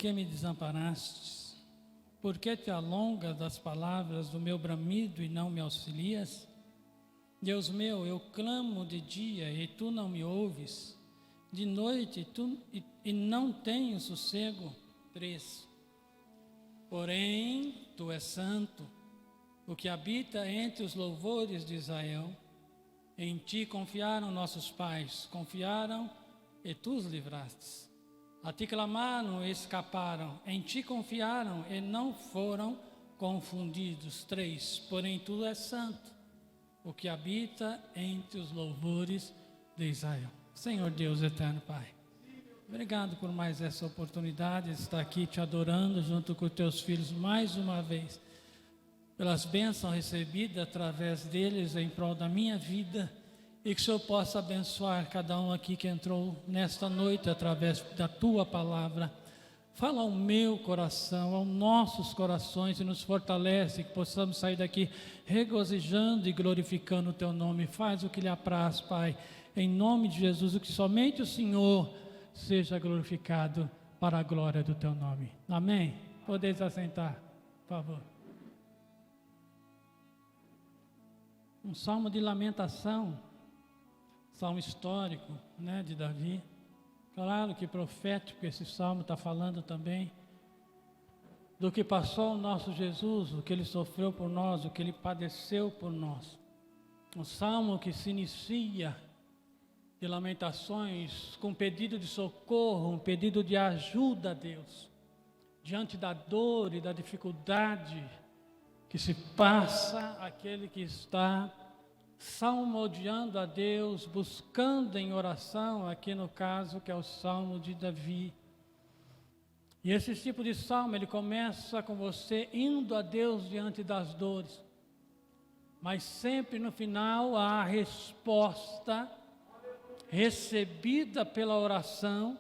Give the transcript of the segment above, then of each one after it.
que me desamparastes? Por que te alongas das palavras do meu bramido e não me auxilias? Deus meu, eu clamo de dia e tu não me ouves, de noite e não tenho sossego. 3. Porém, tu és santo, o que habita entre os louvores de Israel. Em ti confiaram nossos pais, confiaram e tu os livrastes. A ti clamaram e escaparam, em ti confiaram e não foram confundidos. 3. Porém, tu és santo, o que habita entre os louvores de Israel. Senhor Deus eterno Pai, obrigado por mais essa oportunidade de estar aqui te adorando junto com os teus filhos mais uma vez, pelas bênçãos recebidas através deles em prol da minha vida, e que o Senhor possa abençoar cada um aqui que entrou nesta noite através da tua palavra. Fala ao meu coração, aos nossos corações e nos fortalece, que possamos sair daqui regozijando e glorificando o teu nome. Faz o que lhe apraz, Pai, em nome de Jesus, o que somente o Senhor seja glorificado para a glória do teu nome. Amém? Podeis assentar, por favor. Um salmo de lamentação, salmo histórico, de Davi. Claro que profético, esse salmo está falando também do que passou o nosso Jesus, o que ele sofreu por nós, o que ele padeceu por nós. Um salmo que se inicia de lamentações com um pedido de socorro, um pedido de ajuda a Deus, diante da dor e da dificuldade que se passa aquele que está salmodiando a Deus, buscando em oração, aqui no caso que é o Salmo de Davi. E esse tipo de salmo, ele começa com você indo a Deus diante das dores, mas sempre no final há a resposta recebida pela oração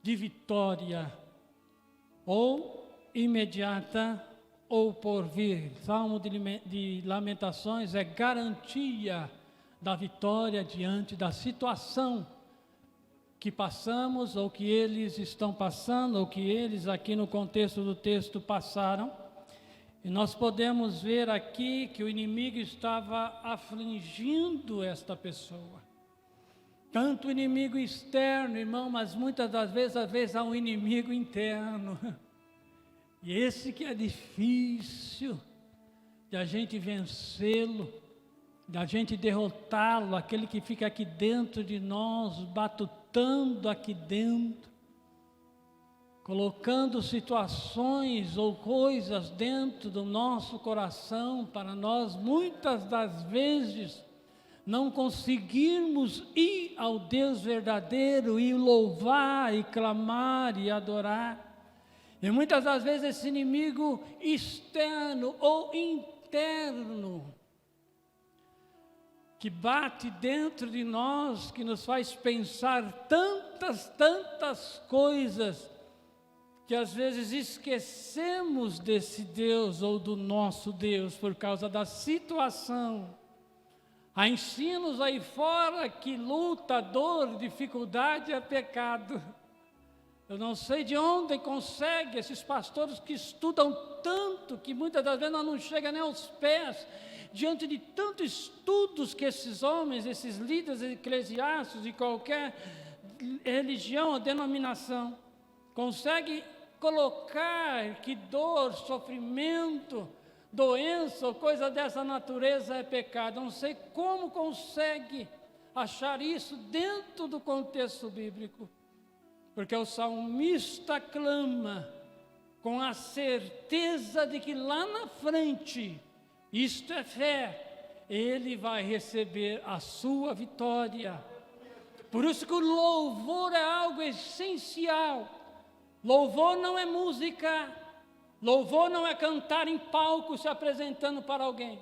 de vitória, ou imediata, ou por vir. Salmo de Lamentações é garantia da vitória diante da situação que passamos, ou que eles estão passando, ou que eles aqui no contexto do texto passaram. E nós podemos ver aqui que o inimigo estava afligindo esta pessoa. Tanto o inimigo externo, irmão, mas muitas das vezes há um inimigo interno. E esse que é difícil de a gente vencê-lo, de a gente derrotá-lo, aquele que fica aqui dentro de nós, batutando aqui dentro, colocando situações ou coisas dentro do nosso coração para nós, muitas das vezes, não conseguirmos ir ao Deus verdadeiro e louvar e clamar e adorar. E muitas das vezes esse inimigo externo ou interno que bate dentro de nós, que nos faz pensar tantas coisas, que às vezes esquecemos desse Deus ou do nosso Deus por causa da situação. Há ensinos aí fora que luta, dor, dificuldade é pecado. Eu não sei de onde consegue esses pastores que estudam tanto, que muitas das vezes nós não chega nem aos pés, diante de tantos estudos que esses homens, esses líderes eclesiásticos de qualquer religião ou denominação, conseguem colocar que dor, sofrimento, doença ou coisa dessa natureza é pecado. Não sei como consegue achar isso dentro do contexto bíblico. Porque o salmista clama com a certeza de que lá na frente, isto é fé, ele vai receber a sua vitória. Por isso que o louvor é algo essencial. Louvor não é música, louvor não é cantar em palco se apresentando para alguém.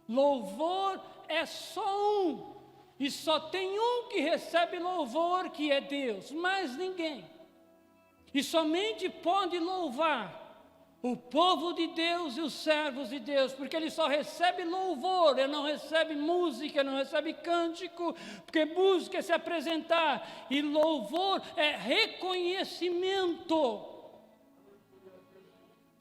Louvor é só um. E só tem um que recebe louvor, que é Deus, mais ninguém. E somente pode louvar o povo de Deus e os servos de Deus, porque ele só recebe louvor, ele não recebe música, não recebe cântico, porque música é se apresentar, e louvor é reconhecimento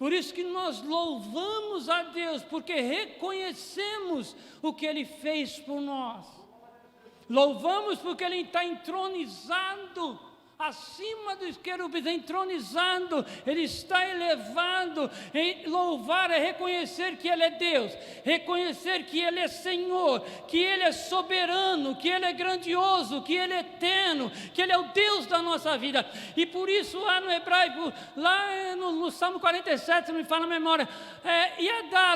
Por isso que nós louvamos a Deus, porque reconhecemos o que Ele fez por nós. Louvamos porque Ele está entronizado acima dos querubins, entronizado, Ele está elevado. Louvar é reconhecer que Ele é Deus, reconhecer que Ele é Senhor, que Ele é soberano, que Ele é grandioso, que Ele é eterno, que Ele é o Deus da nossa vida. E por isso lá no hebraico, lá no Salmo 47, se me fala a memória,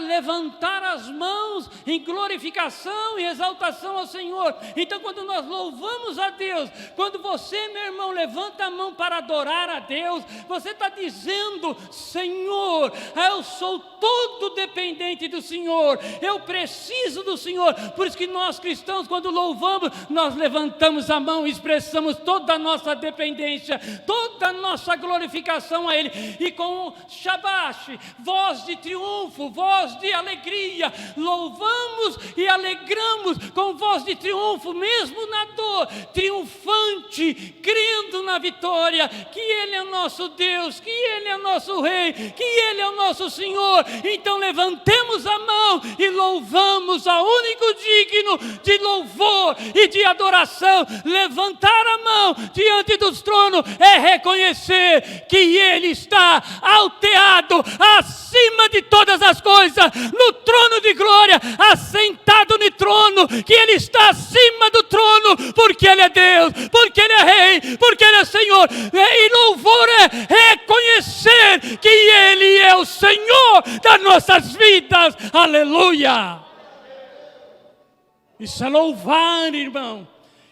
levantar as mãos em glorificação e exaltação ao Senhor. Então quando nós louvamos a Deus, quando você, meu irmão, levanta a mão para adorar a Deus, você está dizendo: Senhor, eu sou todo dependente do Senhor, eu preciso do Senhor. Por isso que nós cristãos, quando louvamos, nós levantamos a mão e expressamos toda a nossa dependência, toda a nossa glorificação a Ele, e com shabash, voz de triunfo, voz de alegria, louvamos e alegramos com voz de triunfo, mesmo na dor, triunfante, crendo na vitória, que Ele é nosso Deus, que Ele é nosso Rei, que Ele é o nosso Senhor. Então levantemos a mão e louvamos ao único digno de louvor e de adoração. Levantar a mão diante dos tronos é reconhecer que Ele está alteado acima de todas as coisas, no trono de glória, assentado no trono, que Ele está acima do trono, porque Ele é Deus, porque Ele é Rei, porque Ele é Senhor. E louvor é reconhecer que Ele é o Senhor das nossas vidas. Aleluia! Isso é louvar, irmão.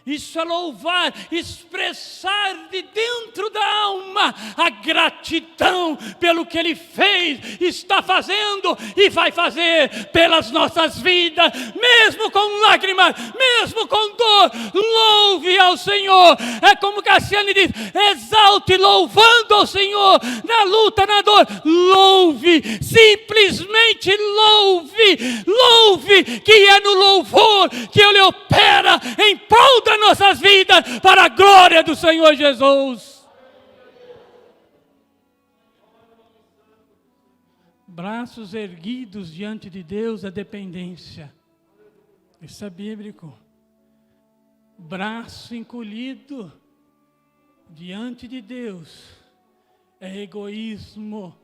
Isso é louvar, expressar de dentro da alma a gratidão pelo que Ele fez, está fazendo e vai fazer pelas nossas vidas, mesmo com lágrimas, mesmo com dor. Louve ao Senhor. É como Cassiane diz: exalte louvando ao Senhor na luta, na dor. Louve, simplesmente louve, que é no louvor que Ele opera em prol das nossas vidas, para a glória do Senhor Jesus. Braços erguidos diante de Deus é dependência. Isso é bíblico. Braço encolhido diante de Deus é egoísmo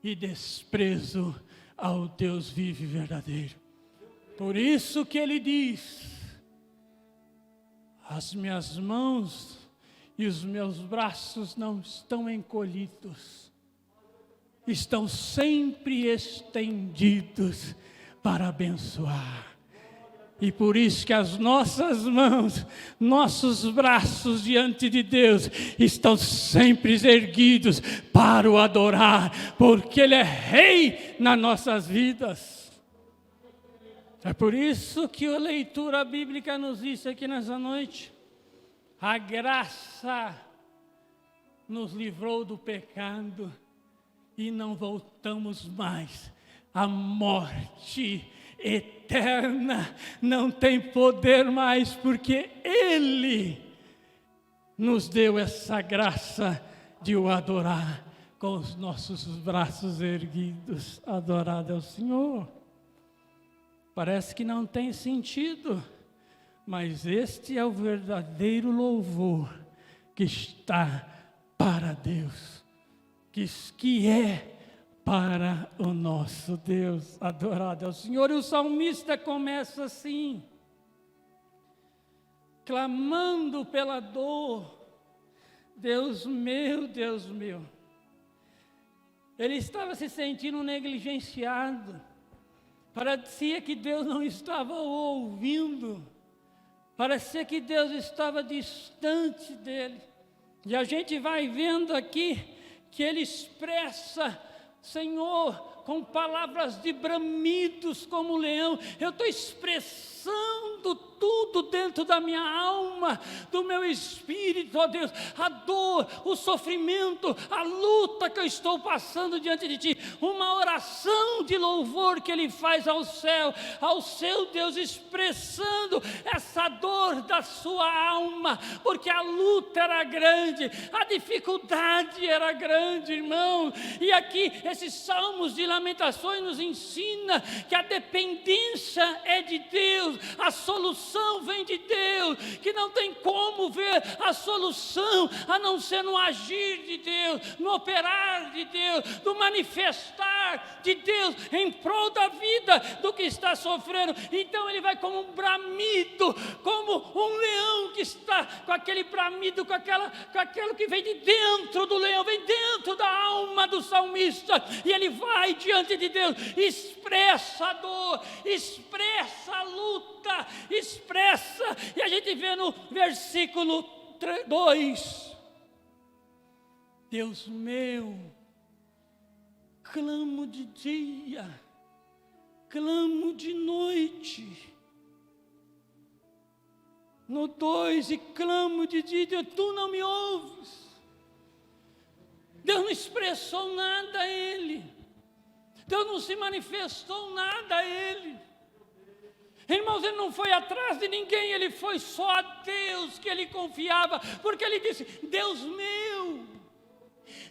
e desprezo ao Deus vivo e verdadeiro. Por isso que Ele diz: as minhas mãos e os meus braços não estão encolhidos, estão sempre estendidos para abençoar. E por isso que as nossas mãos, nossos braços diante de Deus estão sempre erguidos para o adorar, porque Ele é Rei nas nossas vidas. É por isso que a leitura bíblica nos diz aqui nessa noite: a graça nos livrou do pecado e não voltamos mais. A morte eterna não tem poder mais, porque Ele nos deu essa graça de o adorar com os nossos braços erguidos. Adorado é o Senhor. Parece que não tem sentido, mas este é o verdadeiro louvor que está para Deus, que é para o nosso Deus. Adorado é o Senhor. E o salmista começa assim, clamando pela dor: Deus meu, Deus meu. Ele estava se sentindo negligenciado. Parecia que Deus não estava ouvindo, parecia que Deus estava distante dele. E a gente vai vendo aqui que ele expressa: Senhor, com palavras de bramidos como leão, eu estou expressando expressando tudo dentro da minha alma, do meu espírito, ó Deus, a dor, o sofrimento, a luta que eu estou passando diante de Ti, uma oração de louvor que Ele faz ao céu, ao seu Deus, expressando essa dor da sua alma, porque a luta era grande, a dificuldade era grande, irmão, e aqui esses salmos de lamentações nos ensina que a dependência é de Deus, a solução vem de Deus, que não tem como ver a solução a não ser no agir de Deus, no operar de Deus, no manifestar de Deus em prol da vida do que está sofrendo. Então ele vai como um bramido, como um leão que está com aquele bramido, com aquilo que vem de dentro do leão, vem dentro da alma do salmista, e ele vai diante de Deus, expressa a dor, expressa a luta, expressa, e a gente vê no versículo 2, Deus meu, clamo de dia, clamo de noite. No 2, e clamo de dia, tu não me ouves. Deus não expressou nada a ele, Deus não se manifestou nada a ele. Irmãos, ele não foi atrás de ninguém, ele foi só a Deus que ele confiava, porque ele disse: Deus meu,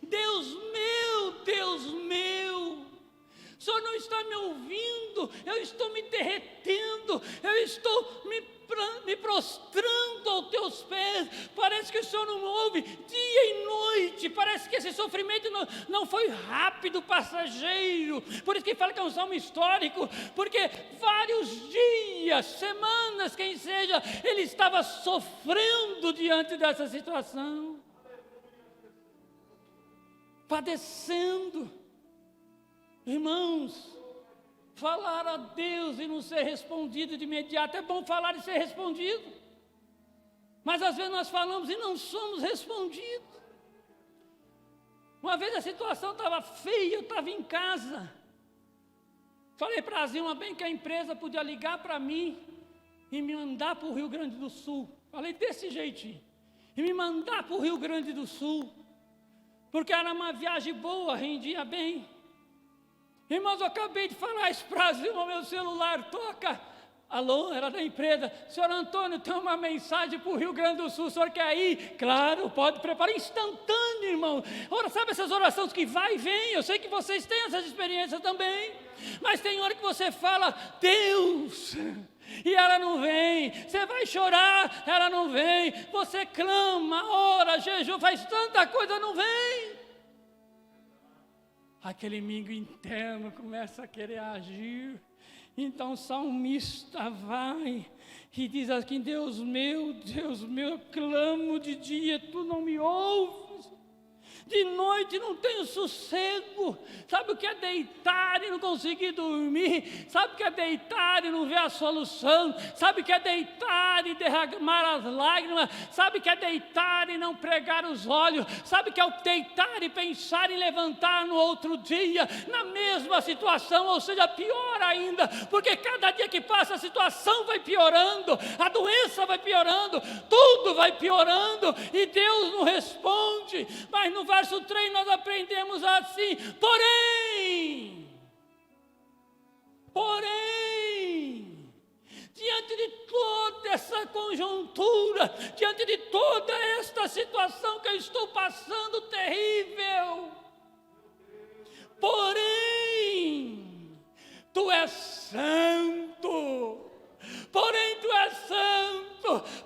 Deus meu, Deus meu, o Senhor não está me ouvindo, eu estou me derretendo, eu estou me prostrando aos teus pés, parece que o Senhor não me ouve dia e noite, parece que esse sofrimento não foi rápido, passageiro, por isso que fala que é um salmo histórico, porque vários dias, semanas, quem seja, ele estava sofrendo diante dessa situação, padecendo. Irmãos, falar a Deus e não ser respondido de imediato, é bom falar e ser respondido, mas às vezes nós falamos e não somos respondidos. Uma vez a situação estava feia, eu estava em casa, falei para a Zilma bem que a empresa podia ligar para mim e me mandar para o Rio Grande do Sul, falei desse jeitinho, e me mandar para o Rio Grande do Sul, porque era uma viagem boa, rendia bem. Irmãos, eu acabei de falar isso para a Zilma, meu celular toca, alô, era da empresa, senhor Antônio, tem uma mensagem para o Rio Grande do Sul, o senhor quer ir? Claro, pode preparar, instantâneo, irmão. Ora, sabe essas orações que vai e vem, eu sei que vocês têm essas experiências também, mas tem hora que você fala, Deus, e ela não vem, você vai chorar, ela não vem, você clama, ora, jejum, faz tanta coisa, não vem. Aquele inimigo interno começa a querer agir. Então o salmista vai e diz assim: Deus meu, eu clamo de dia, tu não me ouves. De noite não tenho sossego. Sabe o que é deitar e não conseguir dormir? Sabe o que é deitar e não ver a solução? Sabe o que é deitar e derramar as lágrimas? Sabe o que é deitar e não pregar os olhos? Sabe o que é deitar e pensar em levantar no outro dia, na mesma situação, ou seja, pior ainda, porque cada dia que passa a situação vai piorando, a doença vai piorando, tudo vai piorando, e Deus não responde. Mas no verso 3 nós aprendemos assim: porém, diante de toda essa conjuntura, diante de toda esta situação que eu estou passando terrível, porém, tu és santo. Porém, tu és santo.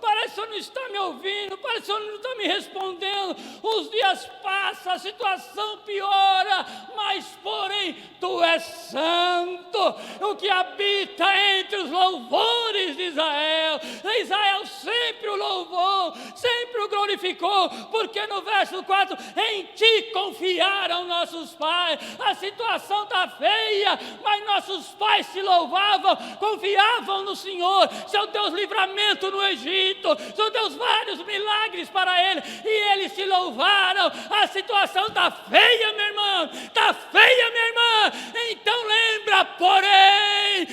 Parece que o Senhor não está me ouvindo, parece que o Senhor não está me respondendo. Os dias passam, a situação piora, mas porém, tu és santo, o que habita entre os louvores de Israel. Israel sempre o louvou, sempre o glorificou, porque no verso 4, em ti confiaram nossos pais. A situação está feia, mas nossos pais te louvavam, confiavam no Senhor. Seu Deus livramento no Egito, seu Deus vários milagres para ele, e eles te louvaram. A situação está feia, meu irmão, está feia, minha irmã. Então lembra, porém,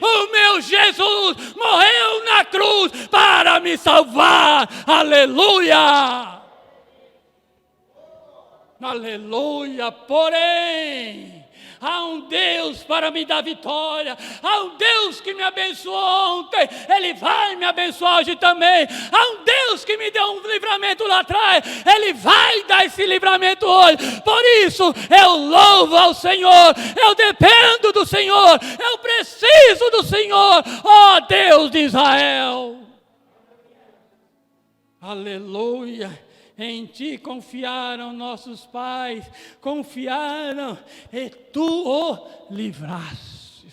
o meu Jesus morreu na cruz para me salvar. Aleluia! Aleluia! Porém, há um Deus para me dar vitória. Há um Deus que me abençoou ontem. Ele vai me abençoar hoje também. Há um Deus que me deu um livramento lá atrás. Ele vai dar esse livramento hoje. Por isso, eu louvo ao Senhor. Eu dependo do Senhor. Eu preciso do Senhor. Ó Deus de Israel. Aleluia. Em ti confiaram nossos pais, confiaram e tu o livraste.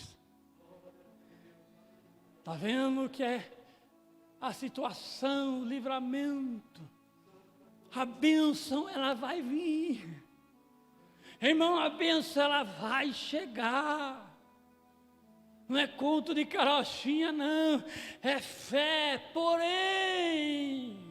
Está vendo o que é a situação, o livramento? A bênção, ela vai vir. Irmão, a bênção, ela vai chegar. Não é conto de carochinha, não. É fé, porém...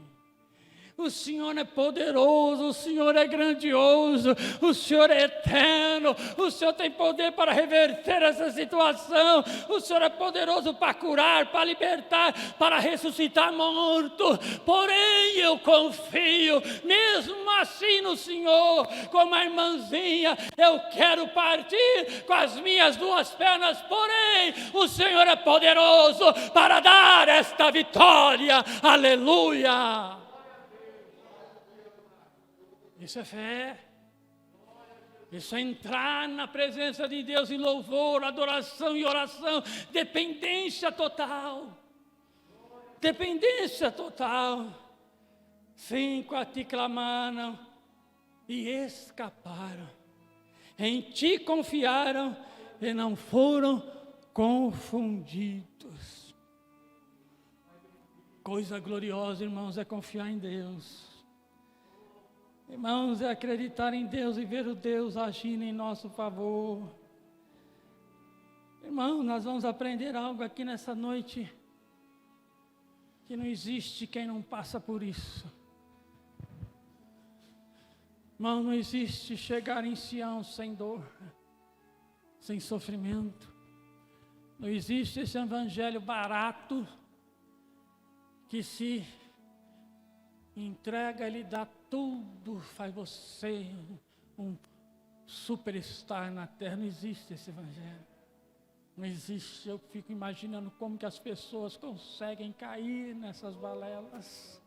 O Senhor é poderoso, o Senhor é grandioso, o Senhor é eterno, o Senhor tem poder para reverter essa situação, o Senhor é poderoso para curar, para libertar, para ressuscitar morto. Porém eu confio, mesmo assim no Senhor, como a irmãzinha, eu quero partir com as minhas duas pernas, porém o Senhor é poderoso para dar esta vitória. Aleluia! Isso é fé. Isso é entrar na presença de Deus em louvor, adoração e oração. Dependência total. Dependência total. 5 a ti clamaram e escaparam. Em ti confiaram e não foram confundidos. Coisa gloriosa, irmãos, é confiar em Deus. Irmãos, é acreditar em Deus e ver o Deus agindo em nosso favor. Irmãos, nós vamos aprender algo aqui nessa noite, que não existe quem não passa por isso. Irmão, não existe chegar em Sião sem dor, sem sofrimento. Não existe esse evangelho barato, que se entrega, ele dá tudo, faz você um superstar na terra. Não existe esse evangelho. Não existe. Eu fico imaginando como que as pessoas conseguem cair nessas balelas.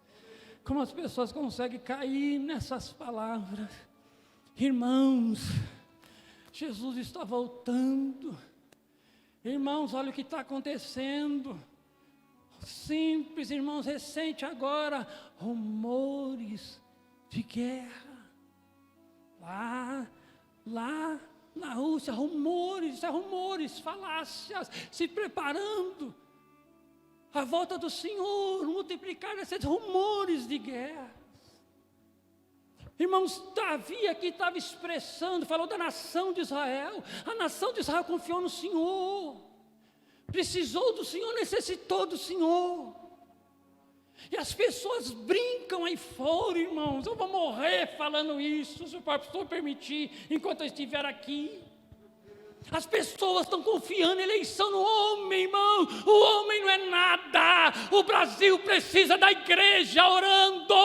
Como as pessoas conseguem cair nessas palavras. Irmãos, Jesus está voltando. Irmãos, olha o que está acontecendo. Simples, irmãos, recente agora, rumores de guerra. Lá na Rússia, rumores, falácias, se preparando. A volta do Senhor, multiplicar esses rumores de guerra. Irmãos, Davi aqui estava expressando, falou da nação de Israel. A nação de Israel confiou no Senhor. Precisou do Senhor, necessitou do Senhor. E as pessoas brincam aí fora, irmãos. Eu vou morrer falando isso, se o pastor permitir, enquanto eu estiver aqui. As pessoas estão confiando em eleição no homem, irmão. O homem não é nada. O Brasil precisa da igreja orando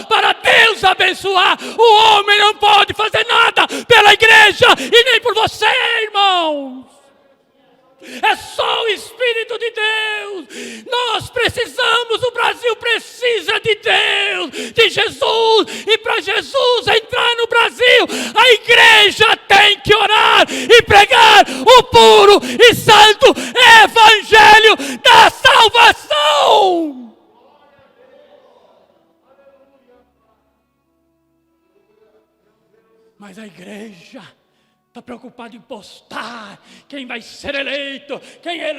para Deus abençoar. O homem não pode fazer nada pela igreja e nem por você, irmãos. É só o Espírito de Deus. Nós precisamos, o Brasil precisa de Deus, de Jesus. E para Jesus entrar no Brasil, a igreja tem que orar e pregar o puro e santo Evangelho da salvação. Mas a igreja está preocupado em postar quem vai ser eleito, quem é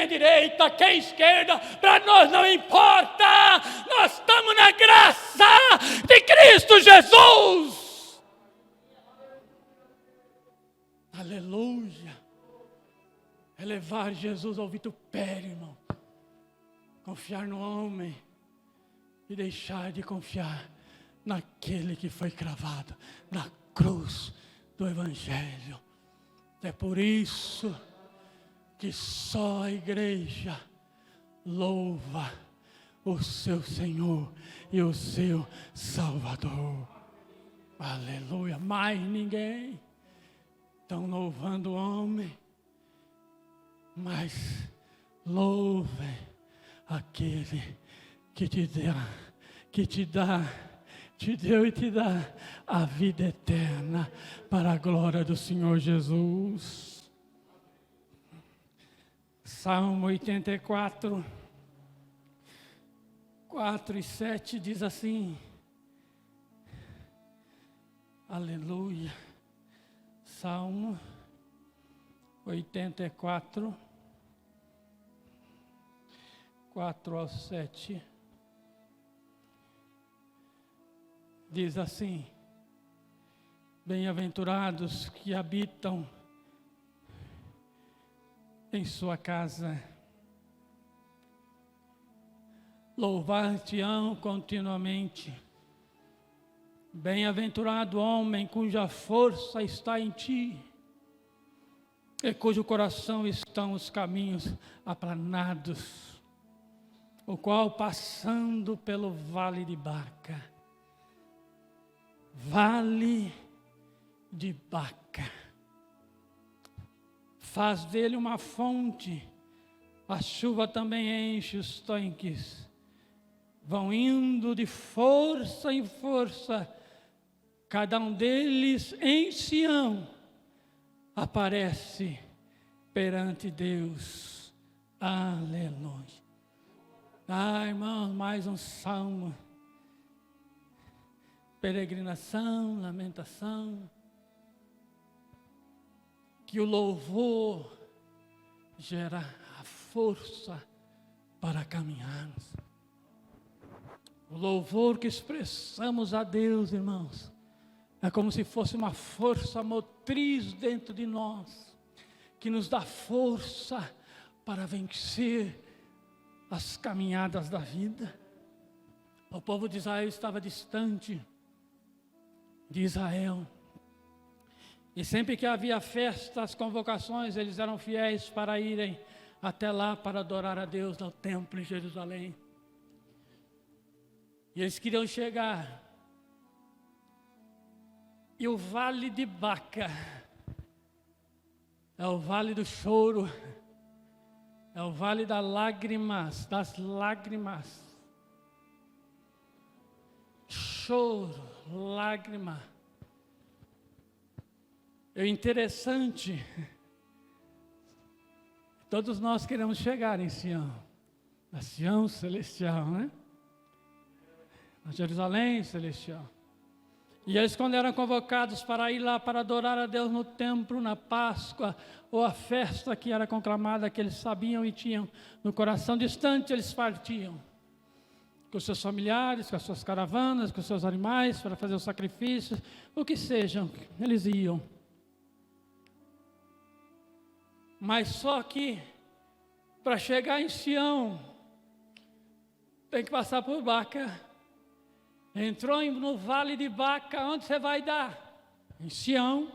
direita, quem é esquerda. Para nós não importa, nós estamos na graça de Cristo Jesus. Aleluia. É levar Jesus ao vitupério, irmão. Confiar no homem e deixar de confiar naquele que foi cravado na cruz do Evangelho. É por isso que só a igreja louva o seu Senhor e o seu Salvador. Aleluia. Mais ninguém. Estão louvando o homem, mas louvem aquele que te deu e te dá a vida eterna para a glória do Senhor Jesus. Salmo 84, 4 e 7 diz assim, aleluia, Salmo 84, 4 ao 7, diz assim, bem-aventurados que habitam em sua casa, louvar-te-ão continuamente. Bem-aventurado o homem cuja força está em ti, e cujo coração estão os caminhos aplanados, o qual passando pelo vale de Baca, faz dele uma fonte, a chuva também enche os tanques, vão indo de força em força, cada um deles em Sião aparece perante Deus. Aleluia. Irmãos, mais um salmo. Peregrinação, lamentação. Que o louvor gera a força para caminharmos. O louvor que expressamos a Deus, irmãos, é como se fosse uma força motriz dentro de nós, que nos dá força para vencer as caminhadas da vida. O povo de Israel estava distante de Israel, e sempre que havia festas, convocações, eles eram fiéis para irem até lá para adorar a Deus no templo em Jerusalém. E eles queriam chegar. E o vale de Baca é o vale do choro, é o vale das lágrimas. Choro, lágrima. É interessante, todos nós queremos chegar em Sião, na Sião celestial, né? Na Jerusalém celestial. E eles, quando eram convocados para ir lá para adorar a Deus no templo, na Páscoa, ou a festa que era conclamada, que eles sabiam e tinham no coração distante, eles partiam com seus familiares, com as suas caravanas, com os seus animais, para fazer os sacrifícios, o que sejam, eles iam. Mas só que, para chegar em Sião, tem que passar por Baca. Entrou no vale de Baca, onde você vai dar? Em Sião.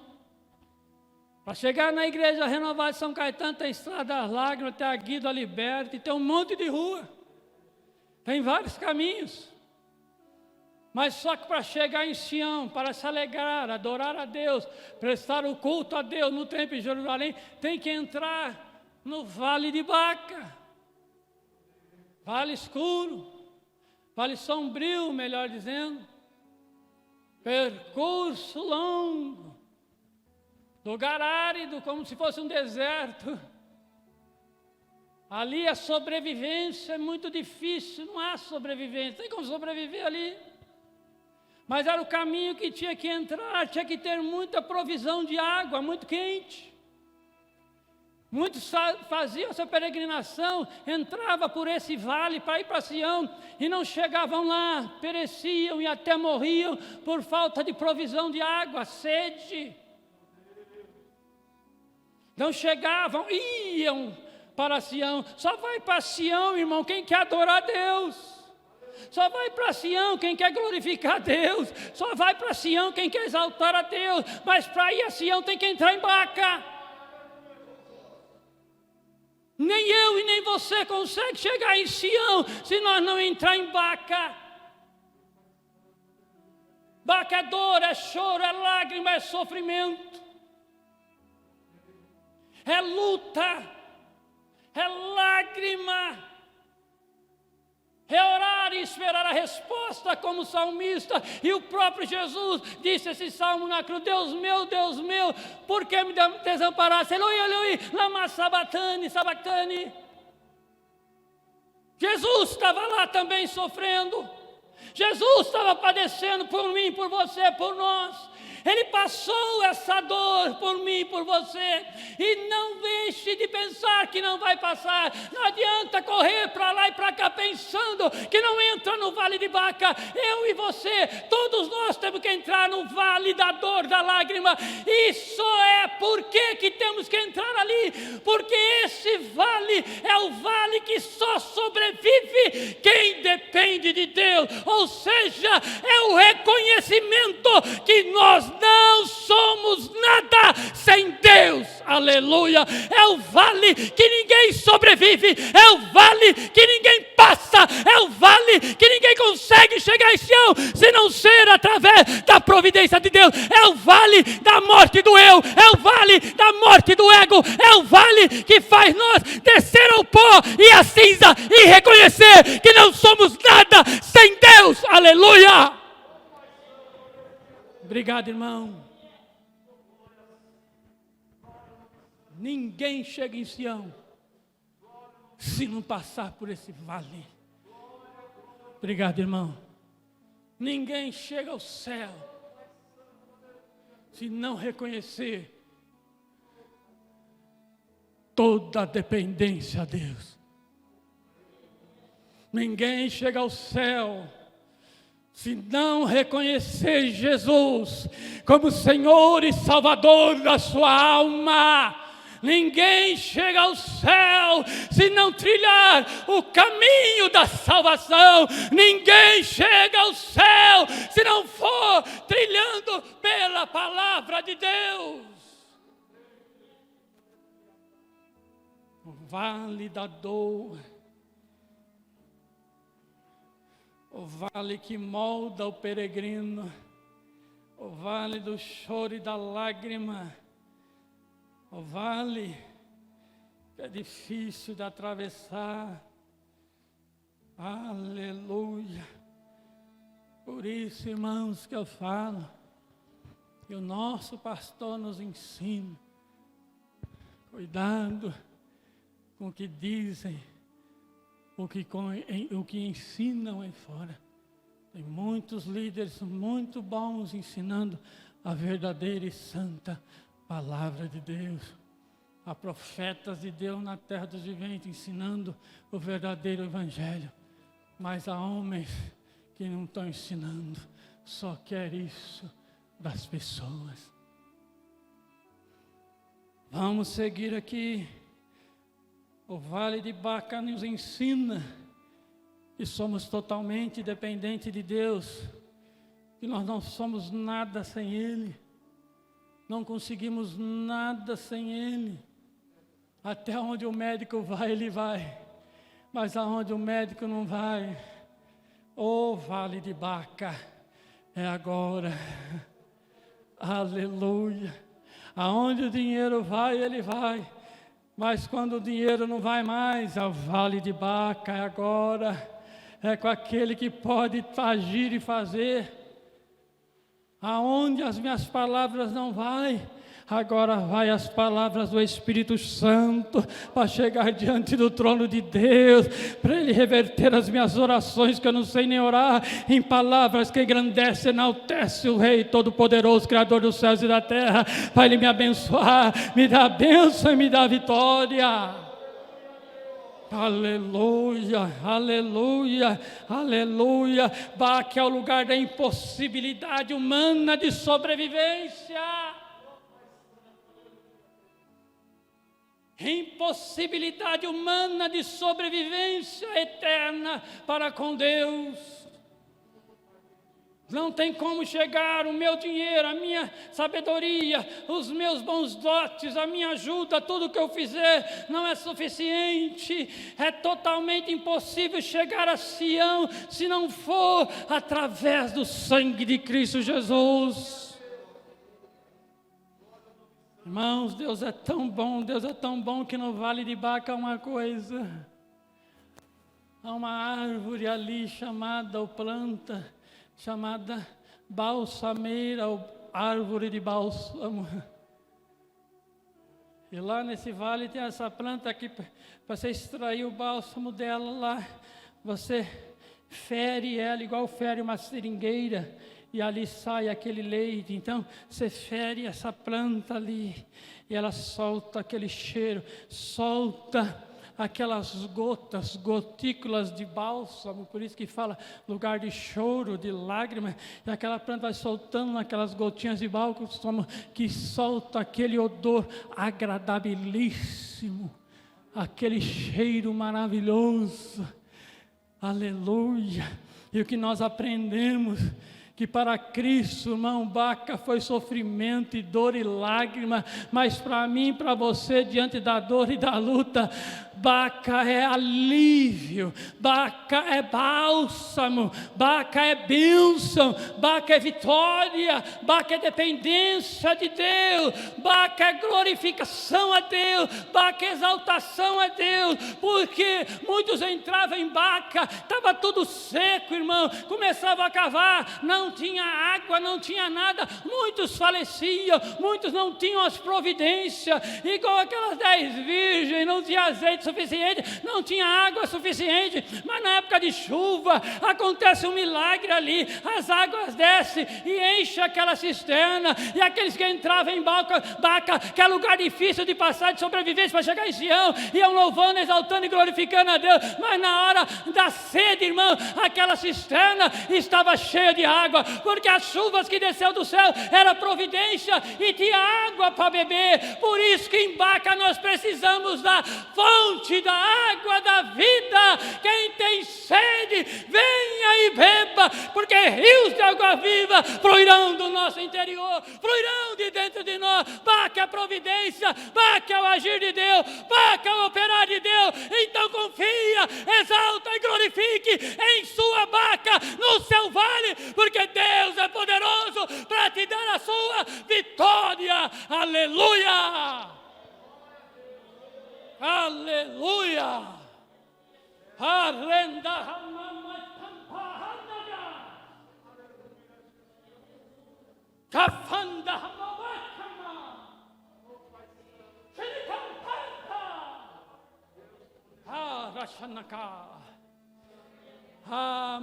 Para chegar na igreja renovada de São Caetano, tem Estrada das Lágrimas, tem a Guido Aliberti, tem um monte de rua. Tem vários caminhos. Mas só que para chegar em Sião, para se alegrar, adorar a Deus, prestar o culto a Deus no templo de Jerusalém, tem que entrar no vale de Baca. Vale escuro, vale sombrio, melhor dizendo. Percurso longo, lugar árido, como se fosse um deserto. Ali a sobrevivência é muito difícil, não há sobrevivência, tem como sobreviver ali. Mas era o caminho que tinha que entrar, tinha que ter muita provisão de água, muito quente. Muitos faziam essa peregrinação, entravam por esse vale para ir para Sião, e não chegavam lá, pereciam e até morriam por falta de provisão de água, sede. Não chegavam, iam para Sião. Só vai para Sião, irmão, quem quer adorar a Deus. Só vai para Sião quem quer glorificar a Deus. Só vai para Sião quem quer exaltar a Deus. Mas para ir a Sião tem que entrar em Baca. você consegue chegar em Sião se nós não entrar em Baca. Baca é dor, é choro, é lágrima, é sofrimento, é luta, é lágrima, é orar e esperar a resposta como o salmista. E o próprio Jesus disse esse salmo na cruz: Deus meu, por que me desamparaste? Eloi, Eloi, lama sabachthani, sabachthani. Jesus estava lá também sofrendo. Jesus estava padecendo por mim, por você, por nós. Ele passou essa dor por mim, por você. E não deixe de pensar que não vai passar. Não adianta correr para lá e para cá pensando que não entra no vale de Baca. Eu e você, todos nós temos que entrar no vale da dor, da lágrima. E só é porque que temos que entrar ali. Porque esse vale é o vale que só sobrevive quem depende de Deus. Ou seja, é o reconhecimento que nós não somos nada sem Deus. Aleluia. É o vale que ninguém sobrevive, é o vale que ninguém passa, é o vale que ninguém consegue chegar em Sião se não ser através da providência de Deus. É o vale da morte do eu, é o vale da morte do ego, é o vale que faz nós descer ao pó e à cinza e reconhecer que não somos nada sem Deus. Aleluia. Obrigado, irmão. Ninguém chega em Sião se não passar por esse vale. Obrigado, irmão. Ninguém chega ao céu se não reconhecer toda a dependência a Deus. Ninguém chega ao céu se não reconhecer Jesus como Senhor e Salvador da sua alma. Ninguém chega ao céu se não trilhar o caminho da salvação. Ninguém chega ao céu se não for trilhando pela palavra de Deus. O vale da dor, o vale que molda o peregrino, o vale do choro e da lágrima, o vale que é difícil de atravessar. Aleluia. Por isso, irmãos, que eu falo, que o nosso pastor nos ensina, cuidado com o que dizem, o que ensinam aí fora. Tem muitos líderes muito bons ensinando a verdadeira e santa palavra de Deus. Há profetas de Deus na terra dos viventes ensinando o verdadeiro evangelho. Mas há homens que não estão ensinando, só querem isso das pessoas. Vamos seguir aqui. O vale de Baca nos ensina que somos totalmente dependentes de Deus, que nós não somos nada sem Ele, não conseguimos nada sem Ele. Até onde o médico vai, Ele vai, mas aonde o médico não vai, o vale de Baca é agora. Aleluia. Aonde o dinheiro vai, Ele vai. Mas quando o dinheiro não vai mais, ao vale de Baca é agora. É com aquele que pode agir e fazer. Aonde as minhas palavras não vai, agora vai as palavras do Espírito Santo para chegar diante do trono de Deus, para Ele reverter as minhas orações que eu não sei nem orar, em palavras que engrandecem, enaltecem o Rei Todo-Poderoso, Criador dos céus e da terra, para Ele me abençoar, me dar a bênção e me dar a vitória. Aleluia, aleluia, aleluia. Baca é o lugar da impossibilidade humana de sobrevivência. Impossibilidade humana de sobrevivência eterna para com Deus. Não tem como chegar o meu dinheiro, a minha sabedoria, os meus bons dotes, a minha ajuda, tudo que eu fizer não é suficiente. É totalmente impossível chegar a Sião se não for através do sangue de Cristo Jesus. Irmãos, Deus é tão bom que no Vale de Baca há uma coisa. Há uma árvore ali chamada, ou planta, chamada balsameira, ou árvore de bálsamo. E lá nesse vale tem essa planta aqui, para você extrair o bálsamo dela lá, você fere ela igual fere uma seringueira, e ali sai aquele leite. Então você fere essa planta ali, e ela solta aquele cheiro, solta aquelas gotículas de bálsamo, por isso que fala lugar de choro, de lágrima, e aquela planta vai soltando aquelas gotinhas de bálsamo, que solta aquele odor agradabilíssimo, aquele cheiro maravilhoso, aleluia. E o que nós aprendemos, que para Cristo, irmão, Baca foi sofrimento e dor e lágrima, mas para mim e para você, diante da dor e da luta, Baca é alívio, Baca é bálsamo, Baca é bênção, Baca é vitória, Baca é dependência de Deus, Baca é glorificação a Deus, Baca é exaltação a Deus, porque muitos entravam em Baca, estava tudo seco, irmão, começavam a cavar, não tinha água, não tinha nada, muitos faleciam, muitos não tinham as providências, igual aquelas 10 virgens, não tinha azeite suficiente, não tinha água suficiente, mas na época de chuva, acontece um milagre ali, as águas descem e enchem aquela cisterna, e aqueles que entravam em Baca, que é lugar difícil de passar, de sobrevivência para chegar em Sião, iam louvando, exaltando e glorificando a Deus, mas na hora da sede, irmão, aquela cisterna estava cheia de água, porque as chuvas que desceu do céu era providência e tinha água para beber. Por isso que em Baca nós precisamos da fonte da água da vida. Quem tem sede, venha e beba, porque rios de água viva fluirão do nosso interior, fluirão de dentro de nós. Baca é a providência, Baca é o agir de Deus, Baca é o operar de Deus. Então confia, exalta e glorifique em sua Baca, no seu vale, porque Deus é poderoso para te dar a sua vitória. Aleluia! Aleluia! Arrenda Cafanda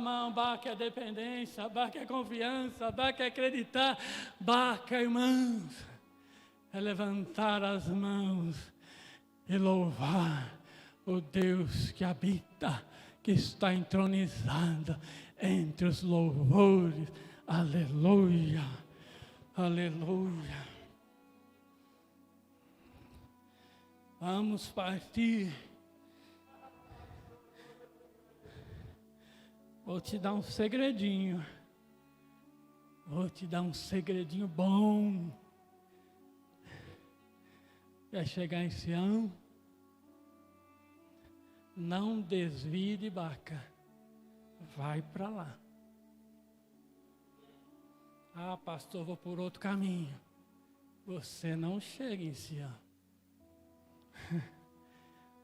mão, Baca é dependência, Baca é confiança, Baca é acreditar, Baca, irmãos, é levantar as mãos e louvar o Deus que habita, que está entronizado entre os louvores. Aleluia, aleluia. Vamos partir. Vou te dar um segredinho. Vou te dar um segredinho bom. Quer chegar em Sião? Não desvie de Baca. Vai para lá. Ah, pastor, vou por outro caminho. Você não chega em Sião.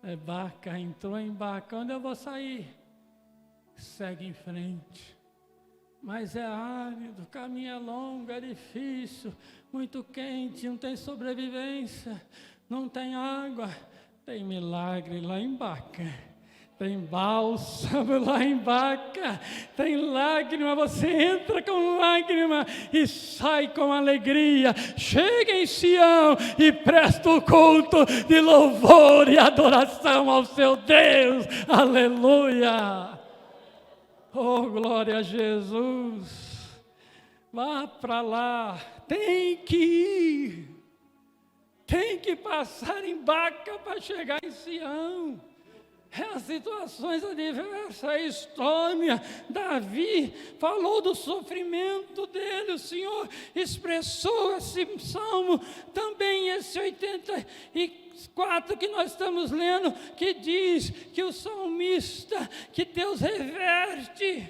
É Baca, entrou em Baca. Onde eu vou sair? Segue em frente. Mas é árido, o caminho é longo, é difícil, muito quente, não tem sobrevivência, não tem água. Tem milagre lá em Baca, tem bálsamo lá em Baca, tem lágrima, você entra com lágrima e sai com alegria. Chega em Sião e presta o culto de louvor e adoração ao seu Deus. Aleluia! Oh, glória a Jesus! Vá para lá, tem que ir, tem que passar em Baca para chegar em Sião. as situações adversas, a história. Davi falou do sofrimento dele, o Senhor expressou esse salmo, também esse 84 que nós estamos lendo, que diz que o salmista, que Deus reverte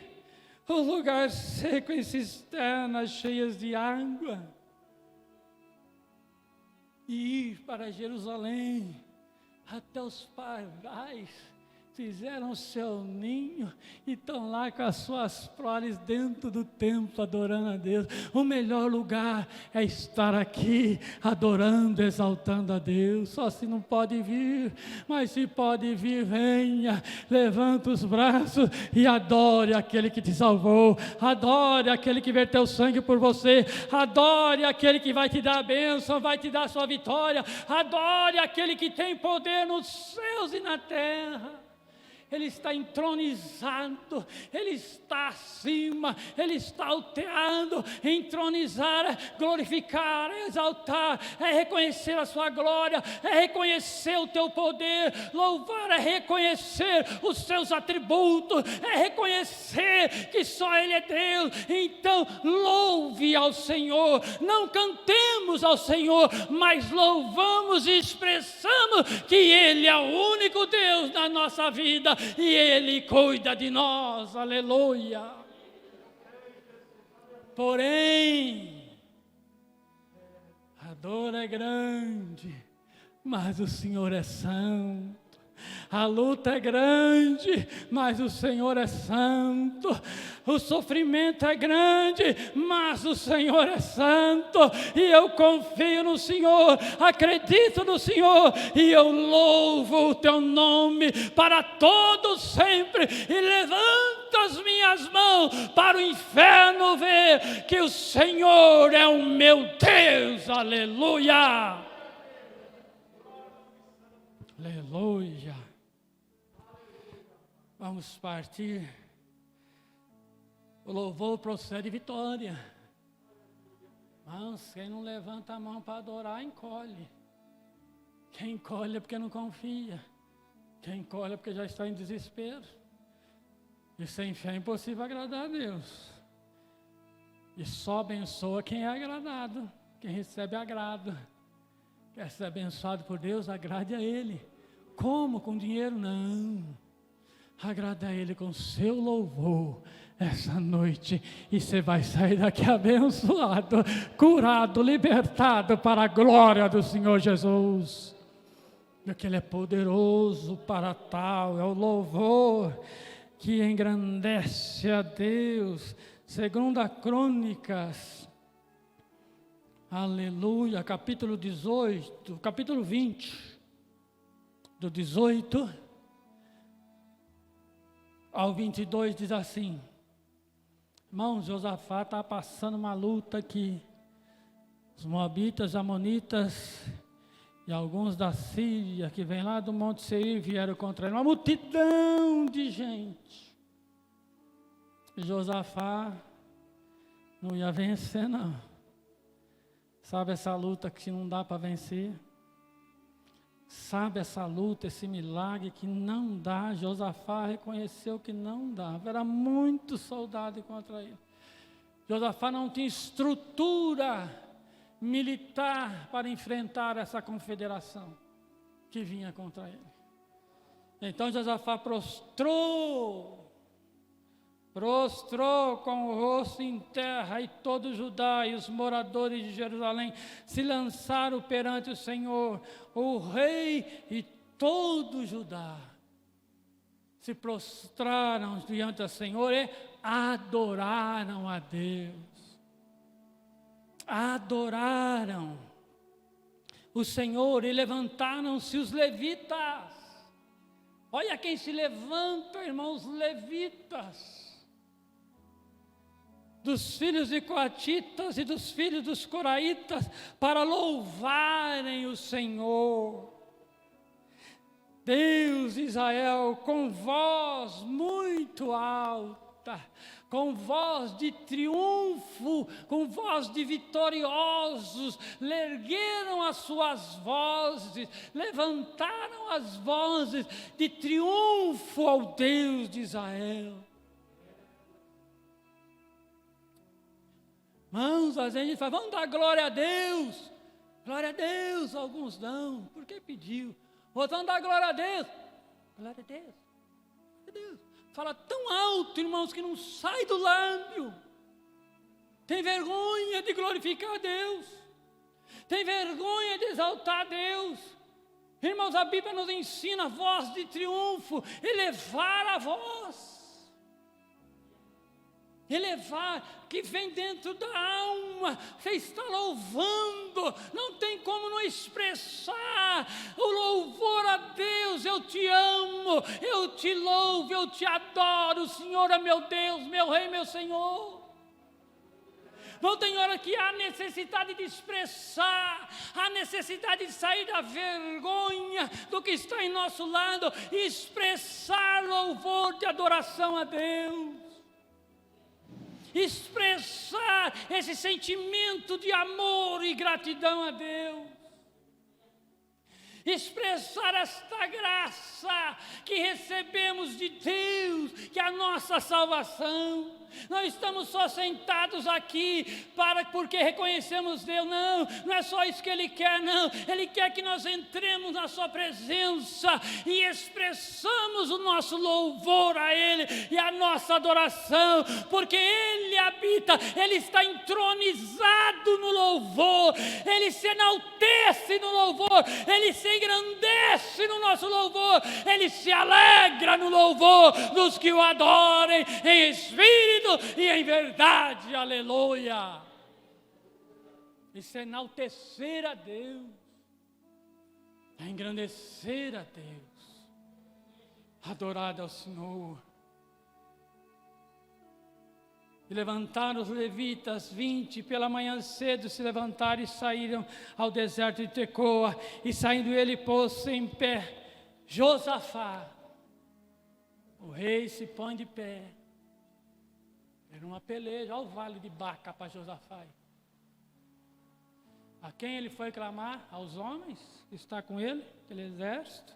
o lugar seco em cisternas cheias de água, e ir para Jerusalém, até os pardais fizeram seu ninho e estão lá com as suas proles dentro do templo adorando a Deus. O melhor lugar é estar aqui adorando, exaltando a Deus. Só se não pode vir, mas se pode vir, venha, levanta os braços e adore aquele que te salvou, adore aquele que verteu sangue por você, adore aquele que vai te dar a bênção, vai te dar a sua vitória, adore aquele que tem poder nos céus e na terra. Ele está entronizado, Ele está acima, Ele está alteado. Entronizar é glorificar, é exaltar, é reconhecer a sua glória, é reconhecer o teu poder. Louvar é reconhecer os seus atributos, é reconhecer que só Ele é Deus. Então louve ao Senhor, não cantemos ao Senhor, mas louvamos e expressamos que Ele é o único Deus na nossa vida, e Ele cuida de nós, aleluia. Porém, a dor é grande, mas o Senhor é santo. A luta é grande, mas o Senhor é santo. O sofrimento é grande, mas o Senhor é santo. E eu confio no Senhor, acredito no Senhor, e eu louvo o teu nome para todos sempre. E levanto as minhas mãos para o inferno ver que o Senhor é o meu Deus, aleluia. Aleluia. Vamos partir. O louvor procede vitória. Mas quem não levanta a mão para adorar, encolhe. Quem encolhe é porque não confia. Quem encolhe é porque já está em desespero. E sem fé é impossível agradar a Deus. E só abençoa quem é agradado. Quem recebe agrado. Quer ser abençoado por Deus, agrade a Ele. Como? Com dinheiro? Não. Agrada a Ele com seu louvor essa noite. E você vai sair daqui abençoado, curado, libertado para a glória do Senhor Jesus. Porque Ele é poderoso para tal. É o louvor que engrandece a Deus. Segundo a Crônicas, aleluia, capítulo 18, capítulo 20, do 18 ao 22 diz assim: irmãos, Josafá está passando uma luta aqui. Os moabitas, amonitas e alguns da Síria, que vêm lá do Monte Seir, vieram contra ele, uma multidão de gente. E Josafá não ia vencer, não. Sabe essa luta que não dá para vencer? Sabe essa luta, esse milagre que não dá? Josafá reconheceu que não dava. Era muito soldado contra ele. Josafá não tinha estrutura militar para enfrentar essa confederação que vinha contra ele. Então Josafá prostrou com o rosto em terra, e todo Judá e os moradores de Jerusalém se lançaram perante o Senhor. O rei e todo Judá se prostraram diante do Senhor e adoraram a Deus. Adoraram o Senhor, e levantaram-se os levitas. Olha quem se levanta, irmãos, levitas. Dos filhos de coatitas e dos filhos dos coraitas, para louvarem o Senhor. Deus de Israel, com voz muito alta. alta, com voz de triunfo, com voz de vitoriosos, ergueram as suas vozes, levantaram as vozes de triunfo ao Deus de Israel. Irmãos, a gente fala, vamos dar glória a Deus. Glória a Deus, alguns dão, porque pediu. Outros vão dar glória a Deus. Glória a Deus. Glória a Deus. Fala tão alto, irmãos, que não sai do lábio. Tem vergonha de glorificar a Deus. Tem vergonha de exaltar a Deus. Irmãos, a Bíblia nos ensina a voz de triunfo, elevar a voz. Elevar, que vem dentro da alma, você está louvando, não tem como não expressar o louvor a Deus. Eu te amo, eu te louvo, eu te adoro, o Senhor é meu Deus, meu Rei, meu Senhor. Não tem hora que há necessidade de expressar, há necessidade de sair da vergonha do que está em nosso lado e expressar louvor de adoração a Deus. Expressar esse sentimento de amor e gratidão a Deus. Expressar esta graça que recebemos de Deus, que é a nossa salvação. Não estamos só sentados aqui porque reconhecemos Deus, não é só isso que Ele quer, não. Ele quer que nós entremos na sua presença e expressamos o nosso louvor a Ele e a nossa adoração, porque Ele habita, Ele está entronizado no louvor, Ele se enaltece no louvor, Ele se engrandece no nosso louvor, Ele se alegra no louvor dos que o adorem em espírito e em verdade, aleluia. Isso é enaltecer a Deus, é engrandecer a Deus, adorar ao Senhor. E levantaram os levitas, 20, pela manhã cedo se levantaram e saíram ao deserto de Tecoa, e saindo ele pôs-se em pé. Josafá, o rei, se põe de pé. Era uma peleja, olha o vale de Baca para Josafá. A quem ele foi clamar? Aos homens que está com ele, aquele exército.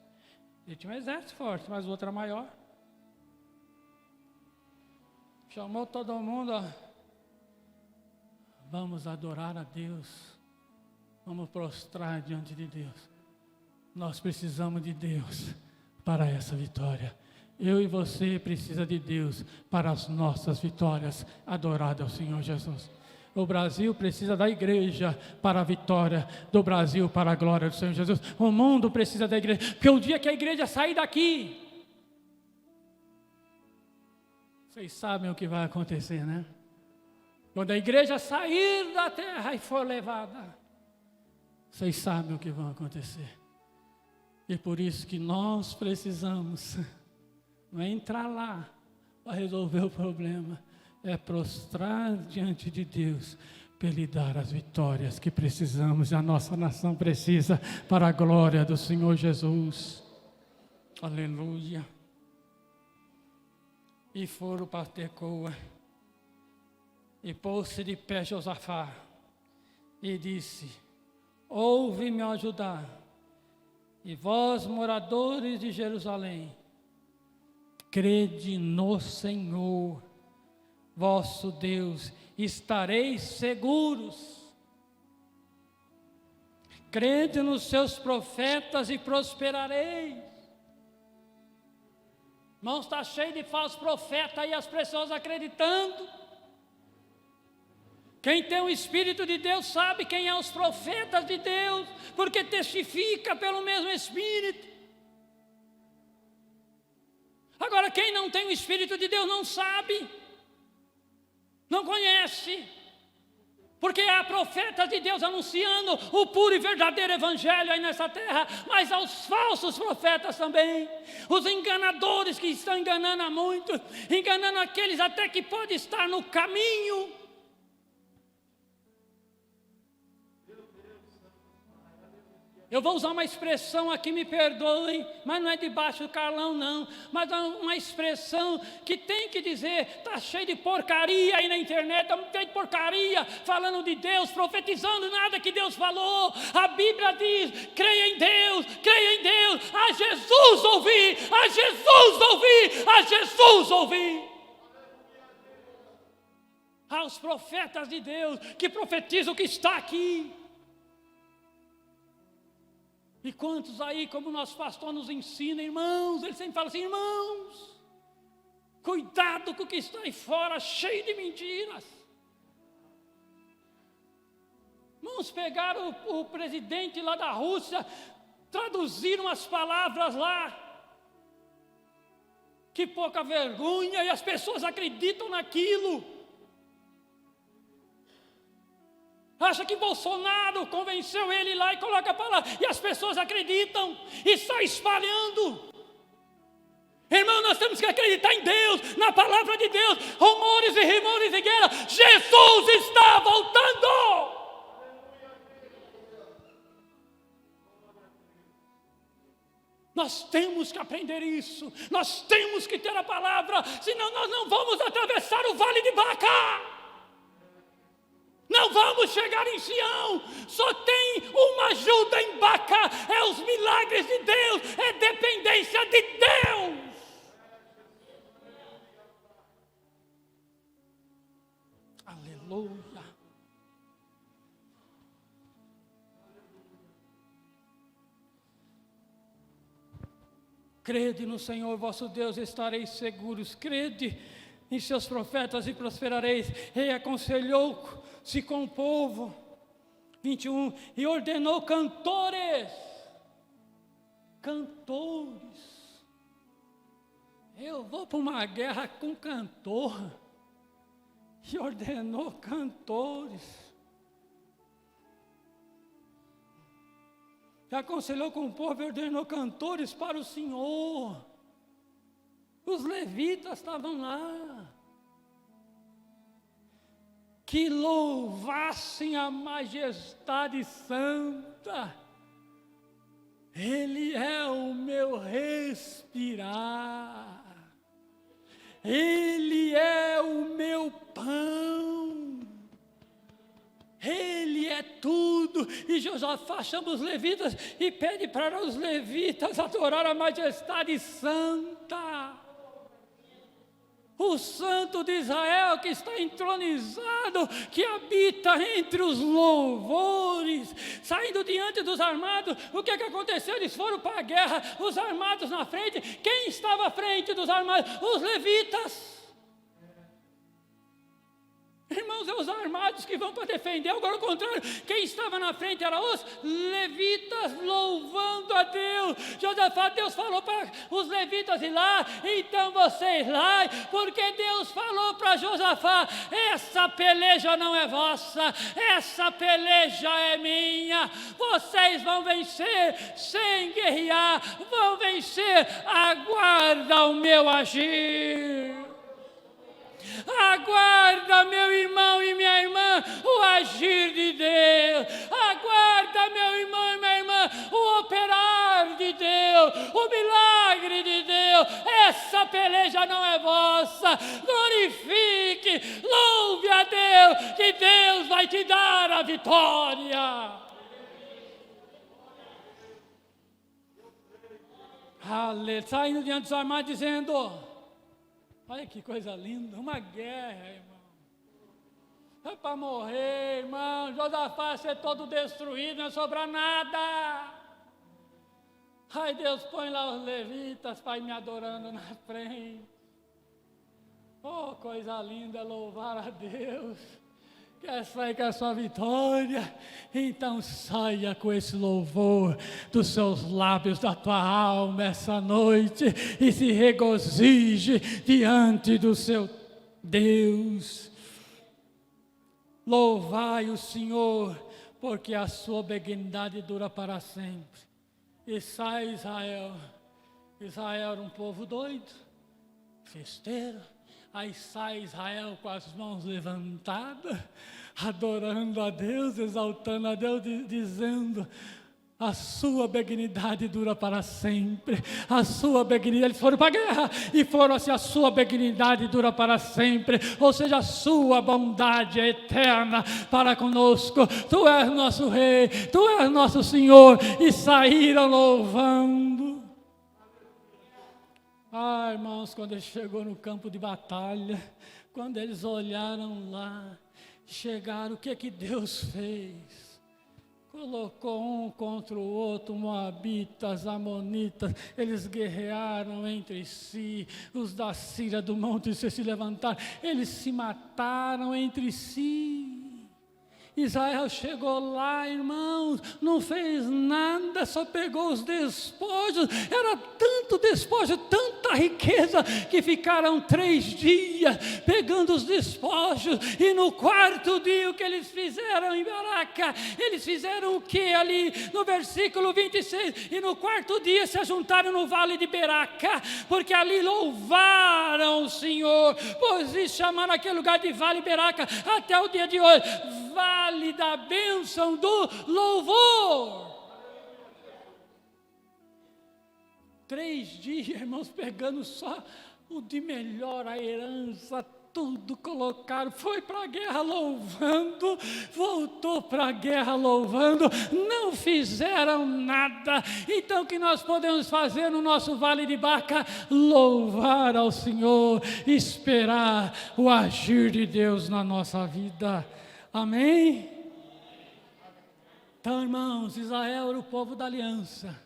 Ele tinha um exército forte, mas o outro era maior. Chamou todo mundo, ó. Vamos adorar a Deus, vamos prostrar diante de Deus. Nós precisamos de Deus para essa vitória. Eu e você precisa de Deus para as nossas vitórias. Adorado ao Senhor Jesus. O Brasil precisa da igreja para a vitória do Brasil, para a glória do Senhor Jesus. O mundo precisa da igreja, porque o dia que a igreja sair daqui, vocês sabem o que vai acontecer, né? Quando a igreja sair da terra e for levada, vocês sabem o que vai acontecer. E por isso que nós precisamos, não é entrar lá para resolver o problema, é prostrar diante de Deus para Ele dar as vitórias que precisamos e a nossa nação precisa para a glória do Senhor Jesus. Aleluia. E foram para Tecoa, e pôs-se de pé Josafá, e disse: ouve-me ajudar, e vós, moradores de Jerusalém, crede no Senhor, vosso Deus, estareis seguros. Crede nos seus profetas e prosperareis. Irmãos, está cheio de falsos profetas e as pessoas acreditando. Quem tem o Espírito de Deus sabe quem é os profetas de Deus, porque testifica pelo mesmo Espírito. Agora, quem não tem o Espírito de Deus não sabe, não conhece, porque há profetas de Deus anunciando o puro e verdadeiro Evangelho aí nessa terra, mas aos falsos profetas também, os enganadores que estão enganando a muitos, enganando aqueles até que podem estar no caminho. Eu vou usar uma expressão aqui, me perdoem, mas não é debaixo do Carlão, não. Mas é uma expressão que tem que dizer, está cheio de porcaria aí na internet, está cheio de porcaria, falando de Deus, profetizando nada que Deus falou. A Bíblia diz, creia em Deus, a Jesus ouvir, a Jesus ouvir, a Jesus ouvir. Aos profetas de Deus que profetizam o que está aqui. E quantos aí, como o nosso pastor nos ensina, irmãos, ele sempre fala assim, irmãos, cuidado com o que está aí fora, cheio de mentiras. Irmãos, pegaram o presidente lá da Rússia, traduziram as palavras lá. Que pouca vergonha, e as pessoas acreditam naquilo. Acha que Bolsonaro convenceu ele lá e coloca a palavra, e as pessoas acreditam, e sai espalhando. Irmão, nós temos que acreditar em Deus, na palavra de Deus. Rumores e rumores de guerra, Jesus está voltando. Nós temos que aprender isso, nós temos que ter a palavra, senão nós não vamos atravessar o vale de Baca. Não vamos chegar em Sião, só tem uma ajuda em Baca, é os milagres de Deus, é dependência de Deus. Aleluia. Crede no Senhor vosso Deus, estareis seguros, crede em seus profetas e prosperareis. Ele aconselhou-se com o povo, 21, e ordenou cantores. Eu vou para uma guerra com cantor, e ordenou cantores. E aconselhou com o povo e ordenou cantores para o Senhor. Os levitas estavam lá, que louvassem a majestade santa. Ele é o meu respirar, Ele é o meu pão, Ele é tudo. E Josafá chama os levitas e pede para os levitas adorar a majestade santa. O Santo de Israel que está entronizado, que habita entre os louvores, saindo diante dos armados. O que aconteceu? Eles foram para a guerra, os armados na frente. Quem estava à frente dos armados? Os levitas. Irmãos, é os armados que vão para defender. Agora, ao contrário, quem estava na frente eram os levitas louvando a Deus. Josafá, Deus falou para os levitas ir lá, então vocês lá, porque Deus falou para Josafá, essa peleja não é vossa, essa peleja é minha. Vocês vão vencer sem guerrear, vão vencer, aguarda o meu agir. Aguarda, meu irmão e minha irmã, o agir de Deus. Aguarda, meu irmão e minha irmã, o operar de Deus, o milagre de Deus. Essa peleja não é vossa. Glorifique, louve a Deus, que Deus vai te dar a vitória. Aleluia. Saindo diante dos armados dizendo... Olha que coisa linda, uma guerra, irmão. É para morrer, irmão. Josafá ser todo destruído, não sobrar nada. Ai, Deus põe lá os levitas, Pai, me adorando na frente. Oh, coisa linda, louvar a Deus. Quer sair com a sua vitória? Então saia com esse louvor dos seus lábios, da tua alma essa noite, e se regozije diante do seu Deus. Louvai o Senhor, porque a sua benignidade dura para sempre. E sai Israel. Israel era um povo doido, festeiro. Aí sai Israel com as mãos levantadas, adorando a Deus, exaltando a Deus, dizendo: A sua benignidade dura para sempre. A sua benignidade, eles foram para a guerra e foram assim, a sua benignidade dura para sempre. Ou seja, a sua bondade é eterna para conosco. Tu és nosso Rei, Tu és nosso Senhor. E saíram louvando. Ah, irmãos, quando ele chegou no campo de batalha, quando eles olharam lá, chegaram, o que Deus fez? Colocou um contra o outro, moabitas, amonitas, eles guerrearam entre si, os da Síria do monte se levantaram, eles se mataram entre si. Israel chegou lá, irmãos, não fez nada, só pegou os despojos, era tanto despojo, tanta riqueza, que ficaram 3 dias pegando os despojos, e no 4º dia o que eles fizeram em Beraca, eles fizeram o que ali no versículo 26, e no 4º dia se ajuntaram no vale de Beraca, porque ali louvaram o Senhor, pois isso chamaram aquele lugar de vale Beraca, até o dia de hoje, vale da bênção do louvor. 3 dias, irmãos, pegando só o de melhor, a herança, tudo colocaram, foi para a guerra louvando, voltou para a guerra louvando, não fizeram nada. Então o que nós podemos fazer no nosso vale de Baca? Louvar ao Senhor, esperar o agir de Deus na nossa vida. Amém? Então, irmãos, Israel era o povo da aliança,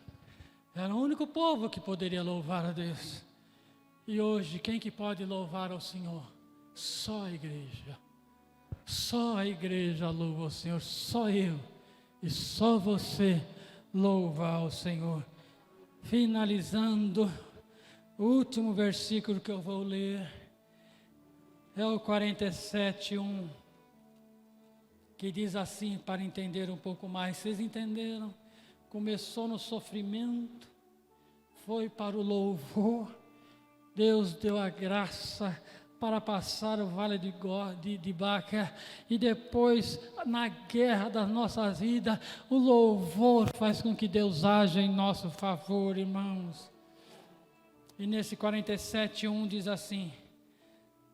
era o único povo que poderia louvar a Deus. E hoje, quem que pode louvar ao Senhor? Só a igreja. Só a igreja louva ao Senhor, só eu e só você louva ao Senhor. Finalizando, o último versículo que eu vou ler é o 47:1. Que diz assim, para entender um pouco mais. Vocês entenderam? Começou no sofrimento, foi para o louvor, Deus deu a graça para passar o vale de Baca, e depois, na guerra das nossas vidas, o louvor faz com que Deus haja em nosso favor, irmãos. E nesse 47:1 diz assim: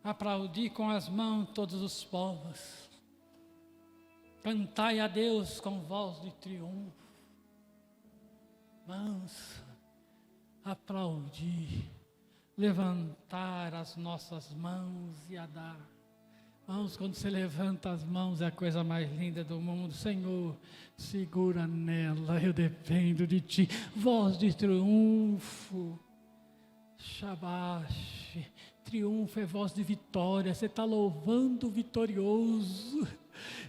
aplaudi com as mãos todos os povos, cantai a Deus com voz de triunfo. Vamos aplaudir, levantar as nossas mãos e a dar. Vamos, quando você levanta as mãos, é a coisa mais linda do mundo. Senhor, segura nela, eu dependo de Ti. Voz de triunfo, Shabash, triunfo é voz de vitória, você está louvando o vitorioso.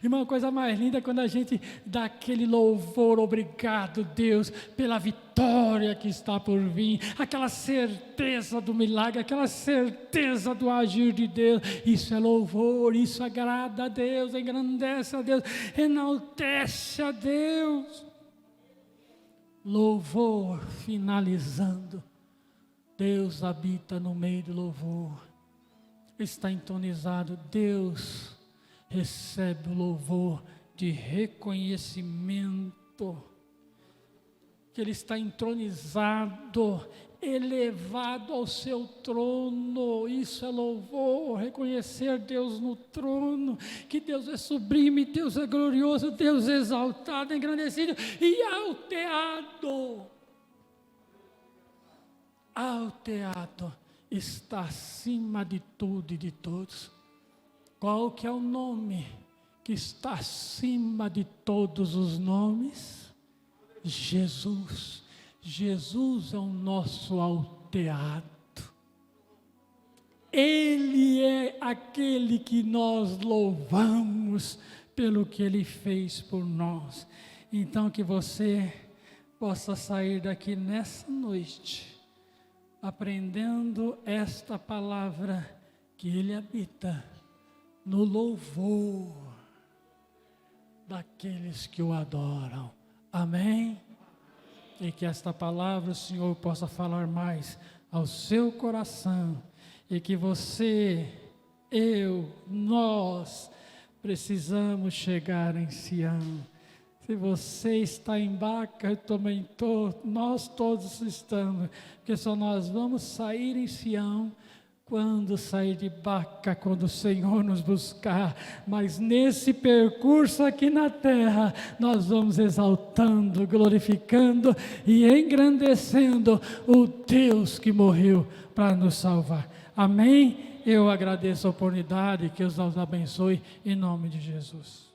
E uma coisa mais linda é quando a gente dá aquele louvor, obrigado Deus, pela vitória que está por vir, aquela certeza do milagre, aquela certeza do agir de Deus. Isso é louvor, isso agrada a Deus, engrandece a Deus, enaltece a Deus. Louvor, finalizando, Deus habita no meio do louvor, está entonizado, Deus recebe o louvor de reconhecimento, que Ele está entronizado, elevado ao seu trono. Isso é louvor, reconhecer Deus no trono, que Deus é sublime, Deus é glorioso, Deus é exaltado, engrandecido e alteado. Alteado, está acima de tudo e de todos. Qual que é o nome que está acima de todos os nomes? Jesus. Jesus é o nosso alteado. Ele é aquele que nós louvamos pelo que Ele fez por nós. Então que você possa sair daqui nessa noite, aprendendo esta palavra, que Ele habita no louvor daqueles que o adoram. Amém? E que esta palavra o Senhor possa falar mais ao seu coração, e que você, eu, nós precisamos chegar em Sião, Se você está em Baca, eu também estou, nós todos estamos, porque só nós vamos sair em Sião quando sair de Baca, quando o Senhor nos buscar. Mas nesse percurso aqui na terra, nós vamos exaltando, glorificando e engrandecendo o Deus que morreu para nos salvar. Amém? Eu agradeço a oportunidade, que Deus nos abençoe, em nome de Jesus.